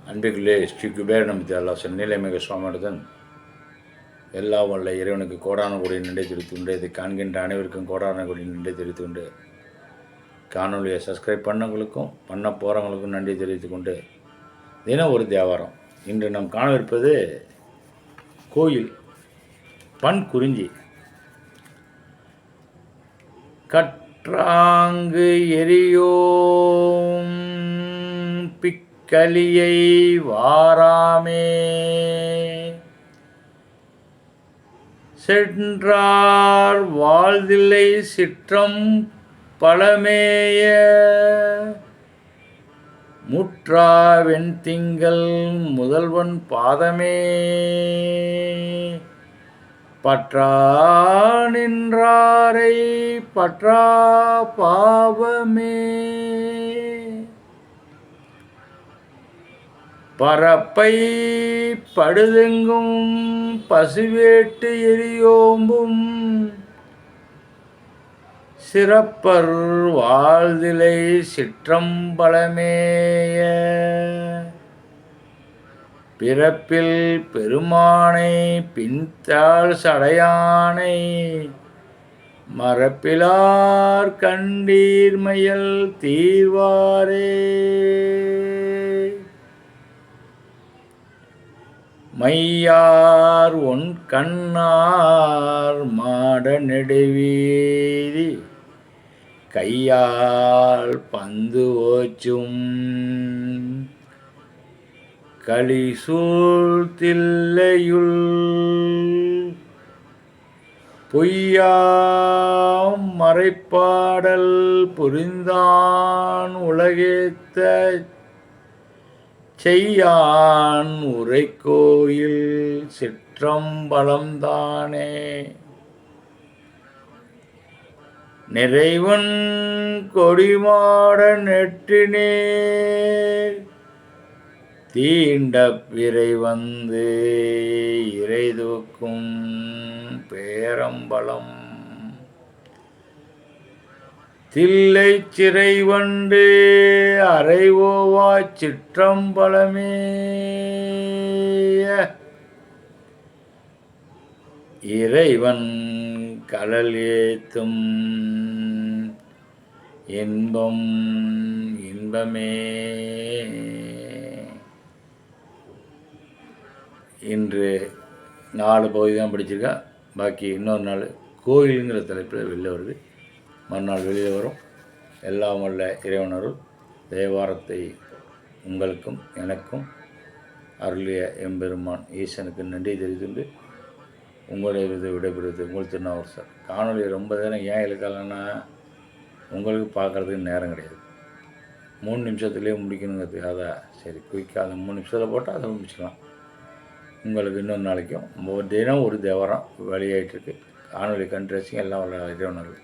அன்பிற்குள்ளே ஸ்ரீ குபேர நம்பித்தி அல்லாசன் நீலமேக சுவாமியுடன் எல்லா வல்ல இறைவனுக்கு கோடான கொடி நின்றை தெரிவித்துண்டு இதை காண்கின்ற அனைவருக்கும் கோடான கொடி நின்றை தெரிவித்துக்கொண்டு காணொலியை சப்ஸ்கிரைப் பண்ணவங்களுக்கும் பண்ண போகிறவங்களுக்கும் நன்றி தெரிவித்துக்கொண்டு தினம் ஒரு தேவாரம். இன்று நாம் காணவிருப்பது கோயில் பண் குறிஞ்சி. கற்றாங்கு எரியோம் பிக்கலியை வாராமே சென்றார் வாழ்தில்லை சிற்றம் பழமேய முற்றா வெண்திங்கள் முதல்வன் பாதமே பற்றா நின்றாரை பற்றா பாவமே பரப்பை படுதெங்கும் பசுவேட்டு எரியோம்பும் சிறப்பர் வாழ்திலை சிற்றம்பலமேய பிறப்பில் பெருமானை பின்தாள் சடையானை மரப்பிலார் கண்டீர்மையல் தீர்வாரே மையார் ஒன் கண்ணார் மாட நெடுவீதி கையால் பந்து ஓச்சும் களிசூழ் தில்லையுள் பொய்யாம் மறைப்பாடல் புரிந்தான் உலகேத்த செய்யான் உரைக்கோயில் சிற்றம்பலம்தானே நிறைவன் கொடிமாட நெற்றினேர் தீண்ட பிறை வந்து இறை தூக்கும் பேரம்பலம் தில்லை சிறை வண்டு அறைவோவா சிற்றம்பலமே இறைவன் கடல் ஏத்தும் இன்பம் இன்பமே. இன்று 4 பகுதி தான் படிச்சிருக்கா. பாக்கி இன்னொரு நாள் கோயிலுங்கிற தலைப்பில் வெளில வருது. மறுநாள் வெளியில் வரும். எல்லாம் வல்ல இறைவனருள் தேவாரத்தை உங்களுக்கும் எனக்கும் அருளிய எம்பெருமான் ஈசனுக்கு நன்றி தெரிவித்துண்டு உங்களுடைய விடைபெறுவது உங்கள் திருநாவரசர். காணொலி ரொம்ப நேரம் ஏன் இழுக்கலன்னா உங்களுக்கு பார்க்குறதுக்கு நேரம் கிடையாது. 3 நிமிஷத்துலேயே முடிக்கணுங்கிறதுக்காக சரி குயிக்காக அதை 3 நிமிஷத்தில் போட்டால் அதை முடிச்சுக்கலாம். உங்களுக்கு இன்னொரு நாளைக்கும் தினம் ஒரு தேவாரம் வெளியாகிட்டுருக்கு. காணொலி கண்ட்ரெஸ்டிங் எல்லாம் வல்ல இறைவனர்கள்